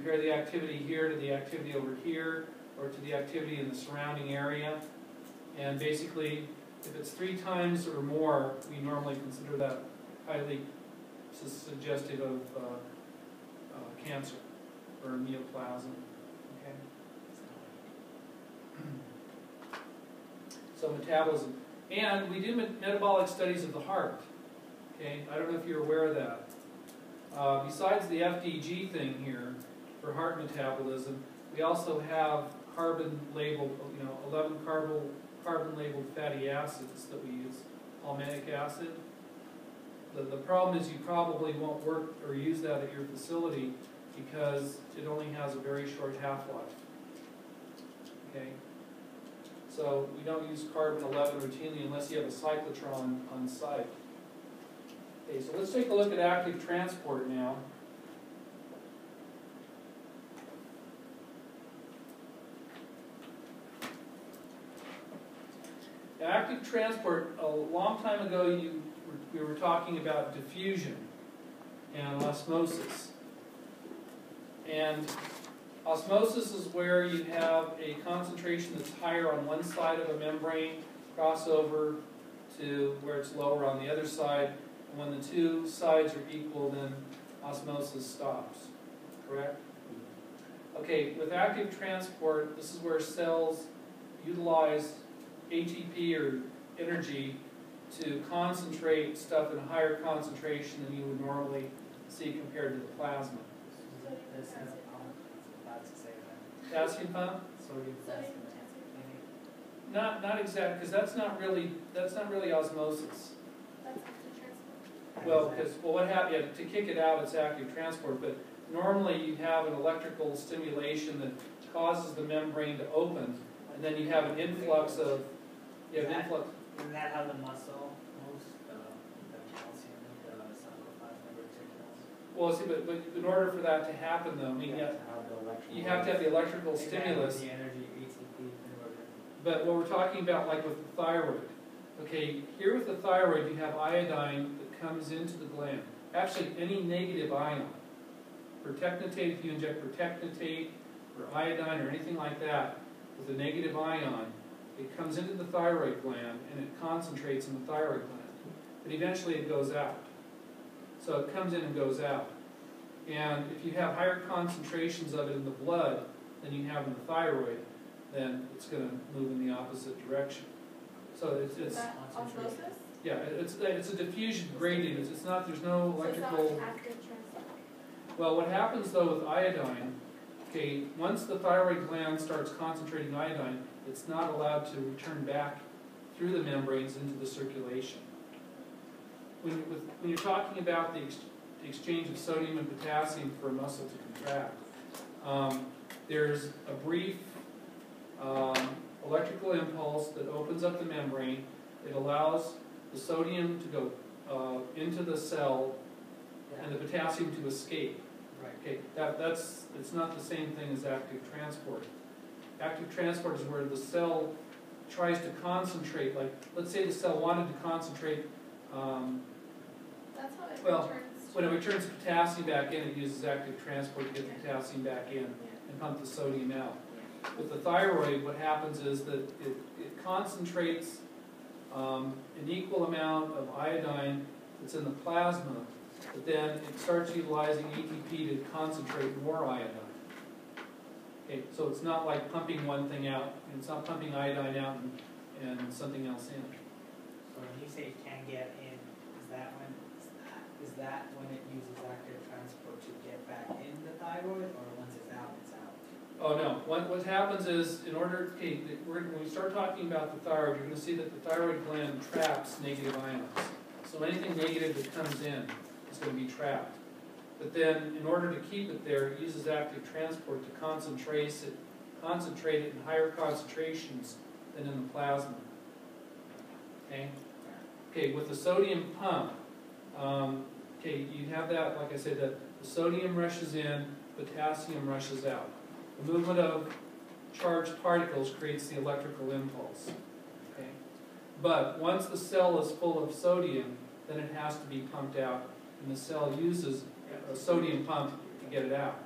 compare the activity here to the activity over here, or to the activity in the surrounding area. And basically, if it's 3 times or more, we normally consider that highly suggestive of cancer or neoplasm. Okay. So metabolism, and we do metabolic studies of the heart. Okay, I don't know if you're aware of that. Besides the FDG thing here for heart metabolism, we also have carbon-labeled, 11 carbon-labeled fatty acids that we use, palmitic acid. The problem is you probably won't work or use that at your facility because it only has a very short half-life. Okay, so we don't use carbon-11 routinely unless you have a cyclotron on site. Okay, so let's take a look at active transport now. Active transport, a long time ago we were talking about diffusion and osmosis. And osmosis is where you have a concentration that's higher on one side of a membrane, cross over to where it's lower on the other side. And when the 2 sides are equal, then osmosis stops. Correct? Okay, with active transport, this is where cells utilize ATP or energy to concentrate stuff in a higher concentration than you would normally see compared to the plasma. Potassium pump? Not exactly, because that's not really osmosis. Well, what happens? Yeah, to kick it out, it's active transport. But normally you have an electrical stimulation that causes the membrane to open, and then you have an influx of. Isn't that how the muscle moves? The calcium, the sarcoplasmic reticulum? Well, see, but in order for that to happen, though, I mean, you have to have the electrical stimulus. The energy, ATP, but what we're talking about, like with the thyroid, okay, here with the thyroid, you have iodine that comes into the gland. Actually, any negative ion, pertechnetate, if you inject pertechnetate or iodine or anything like that with a negative ion, it comes into the thyroid gland and it concentrates in the thyroid gland. But eventually it goes out. So it comes in and goes out. And if you have higher concentrations of it in the blood than you have in the thyroid, then it's going to move in the opposite direction. So it's osmosis? Yeah, it's a diffusion gradient. It's not, there's no electrical. So it's not active transport. Well, what happens though with iodine, okay, once the thyroid gland starts concentrating iodine, it's not allowed to return back through the membranes into the circulation. When you're talking about the exchange of sodium and potassium for a muscle to contract, there's a brief electrical impulse that opens up the membrane. It allows the sodium to go into the cell and the potassium to escape. Right. Okay, it's not the same thing as active transport. Active transport is where the cell tries to concentrate. Like, let's say the cell wanted to concentrate. That's how it well, returns. when it returns potassium back in, it uses active transport to get the potassium back in and pump the sodium out. With the thyroid, what happens is that it concentrates an equal amount of iodine that's in the plasma, but then it starts utilizing ATP to concentrate more iodine. Okay, so it's not like pumping one thing out, and it's not pumping iodine out and something else in. So when you say it can get in, is that when it uses active transport to get back in the thyroid, or once it's out, it's out? Oh no. What happens is, in order, okay, when we start talking about the thyroid, you're going to see that the thyroid gland traps negative ions. So anything negative that comes in is going to be trapped. But then, in order to keep it there, it uses active transport to concentrate it in higher concentrations than in the plasma. Okay? Okay, with the sodium pump, okay, you have that, like I said, that the sodium rushes in, potassium rushes out. The movement of charged particles creates the electrical impulse. Okay? But once the cell is full of sodium, then it has to be pumped out, and the cell uses a sodium pump to get it out.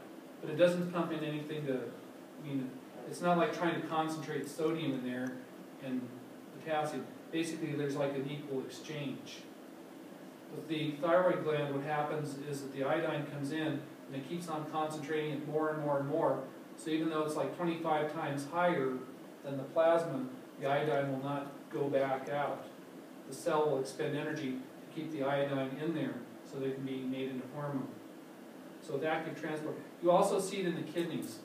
but it doesn't pump in anything to, I mean, it's not like trying to concentrate sodium in there and potassium. Basically, there's like an equal exchange. With the thyroid gland, what happens is that the iodine comes in and it keeps on concentrating it more and more and more. So even though it's like 25 times higher than the plasma, the iodine will not go back out. The cell will expend energy to keep the iodine in there so that it can be made into hormone. So with active transport, you also see it in the kidneys.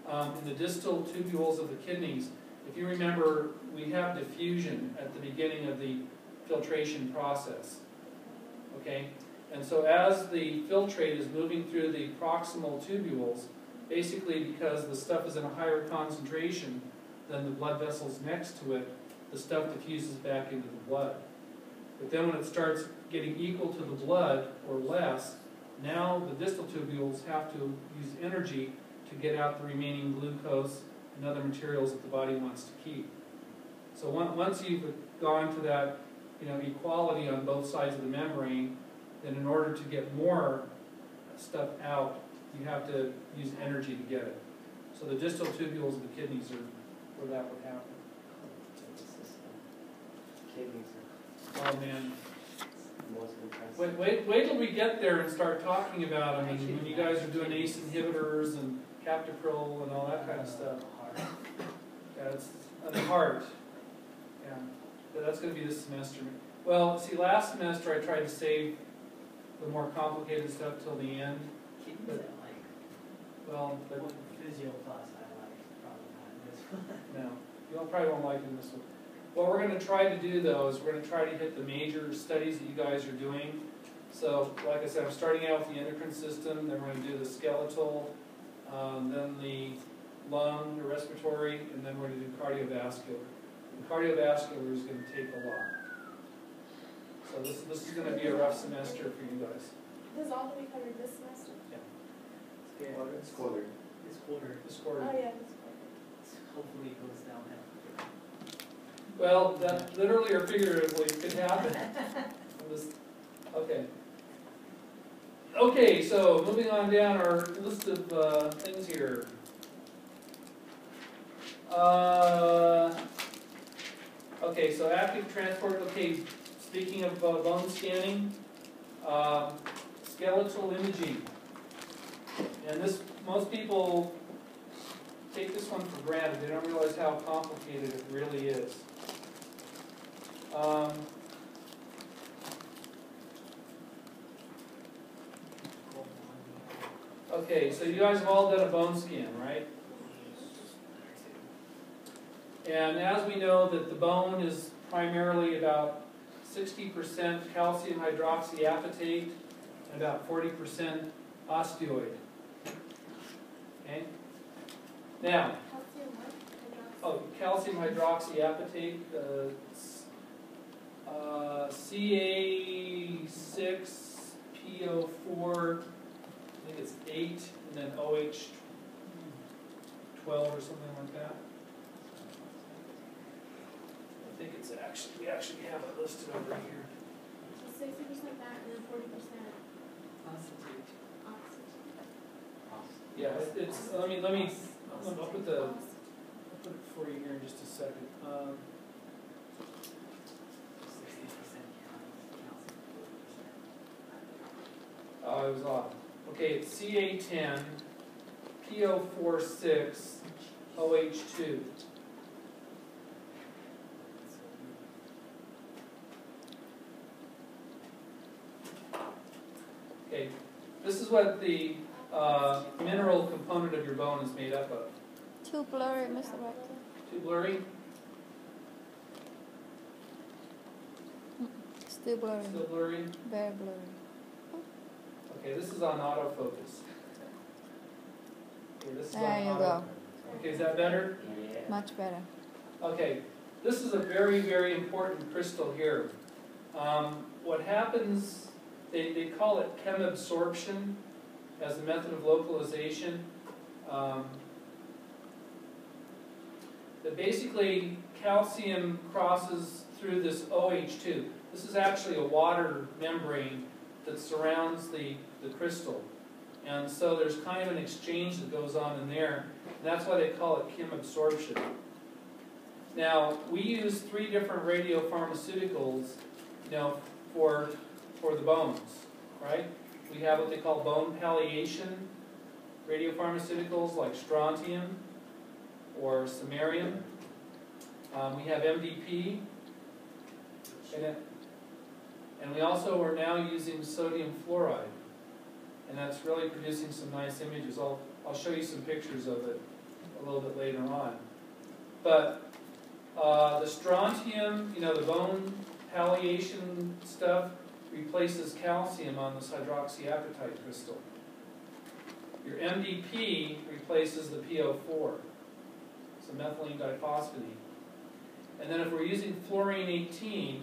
In the distal tubules of the kidneys, if you remember, we have diffusion at the beginning of the filtration process. Okay? And so as the filtrate is moving through the proximal tubules, basically because the stuff is in a higher concentration than the blood vessels next to it, the stuff diffuses back into the blood. But then when it starts getting equal to the blood or less, now the distal tubules have to use energy to get out the remaining glucose and other materials that the body wants to keep. So once you've gone to that, equality on both sides of the membrane, then in order to get more stuff out, you have to use energy to get it. So the distal tubules of the kidneys are where that would happen. Kidneys Oh man. are most impressive. Wait till we get there and start talking about them, and when you guys are doing ACE inhibitors and captopril and all that kind of stuff. Yeah, it's on the heart. Yeah, but that's going to be this semester. Well, see, last semester I tried to save the more complicated stuff till the end. Kidneys I like. Well, but Physio plus I like, probably not this one. no, you probably won't like it in this one. What we're going to try to do, though, is we're going to try to hit the major studies that you guys are doing. So, like I said, I'm starting out with the endocrine system, then we're going to do the skeletal, then the lung, the respiratory, and then we're going to do cardiovascular. And cardiovascular is going to take a lot. So this is going to be a rough semester for you guys. This is all that we covered this semester? Yeah. It's colder. This quarter, This quarter. Oh, yeah, this quarter. hopefully it goes downhill. Well, that literally or figuratively could happen. Okay. Okay, so moving on down our list of things here. Okay, so active transport. Okay, speaking of bone scanning, skeletal imaging. And this, most people take this one for granted. They don't realize how complicated it really is. Okay, so you guys have all done a bone scan, right? And as we know that the bone is primarily about 60% calcium hydroxyapatite and about 40% osteoid. Okay? Now, calcium hydroxyapatite, Ca6PO4, I think it's 8, and then OH12 or something like that. I think it's actually, we actually have it listed over here. So 60% that and then 40% Constitute. oxygen. Yeah, it's, let me, I'll put it for you here in just a second. 60% Oh, it was off. Okay, it's Ca10, PO46, OH2. Okay, this is what the mineral component of your bone is made up of. Too blurry, Mr. Rector. Too blurry? Still blurry. Still blurry? Very blurry. Okay, this is on autofocus. Okay, this is There on you auto. go. Okay, is that better? Yeah. Much better. Okay, this is a very, very important crystal here. What happens, they call it chemabsorption as a method of localization. That basically calcium crosses through this OH2. This is actually a water membrane that surrounds the crystal. And so there's kind of an exchange that goes on in there. And that's why they call it Kim absorption. Now, we use 3 different radiopharmaceuticals, for the bones, right? We have what they call bone palliation radiopharmaceuticals like strontium or samarium. We have MDP, and we also are now using sodium fluoride, and that's really producing some nice images. I'll show you some pictures of it a little bit later on. But the strontium, the bone palliation stuff, replaces calcium on this hydroxyapatite crystal. Your MDP replaces the PO4, so methylene diphosphonate. And then if we're using fluorine 18,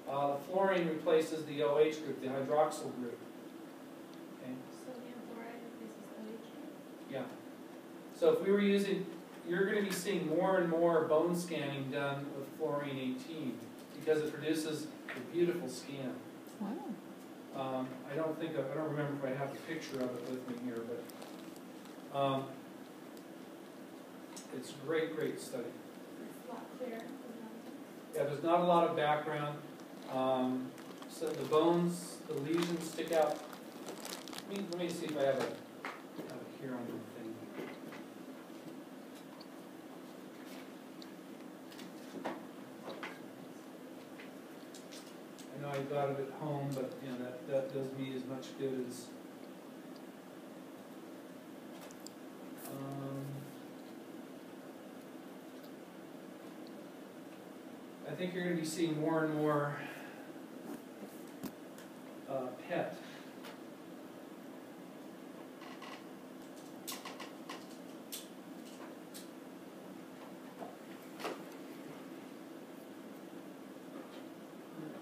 the fluorine replaces the OH group, the hydroxyl group. Okay? Sodium chloride replaces OH. Yeah. So if we were using, you're going to be seeing more and more bone scanning done with fluorine 18 because it produces a beautiful scan. Wow. I don't remember if I have a picture of it with me here, but it's a great, great study. It's a lot clearer. Yeah, there's not a lot of background. So the bones, the lesions stick out. Let me see if I have it here on the thing. I know I got it at home, but that does me as much good as. I think you're going to be seeing more and more PET.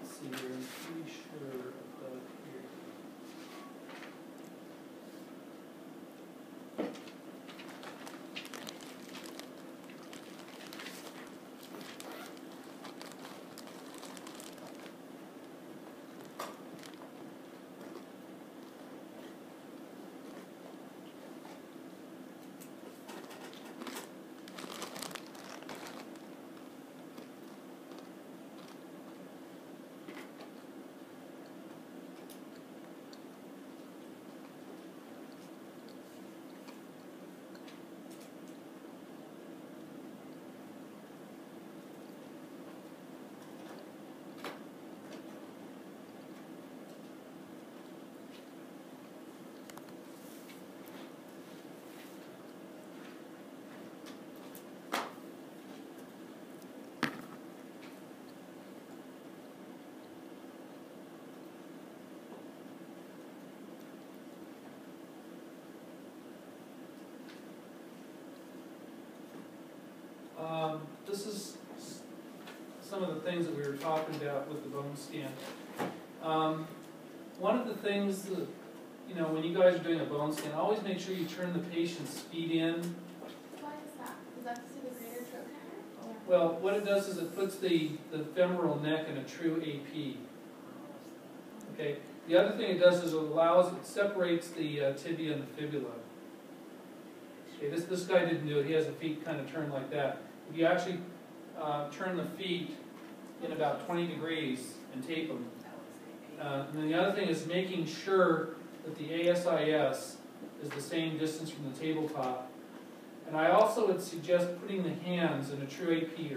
Let's see here, I'm pretty sure about here. This is some of the things that we were talking about with the bone scan. One of the things that, when you guys are doing a bone scan, always make sure you turn the patient's feet in. Why is that? Is that to see the greater trochanter? Well, what it does is it puts the femoral neck in a true AP. Okay. The other thing it does is it separates the tibia and the fibula. Okay, this guy didn't do it. He has the feet kind of turned like that. If you actually turn the feet in about 20 degrees and tape them. And then the other thing is making sure that the ASIS is the same distance from the tabletop. And I also would suggest putting the hands in a true AP or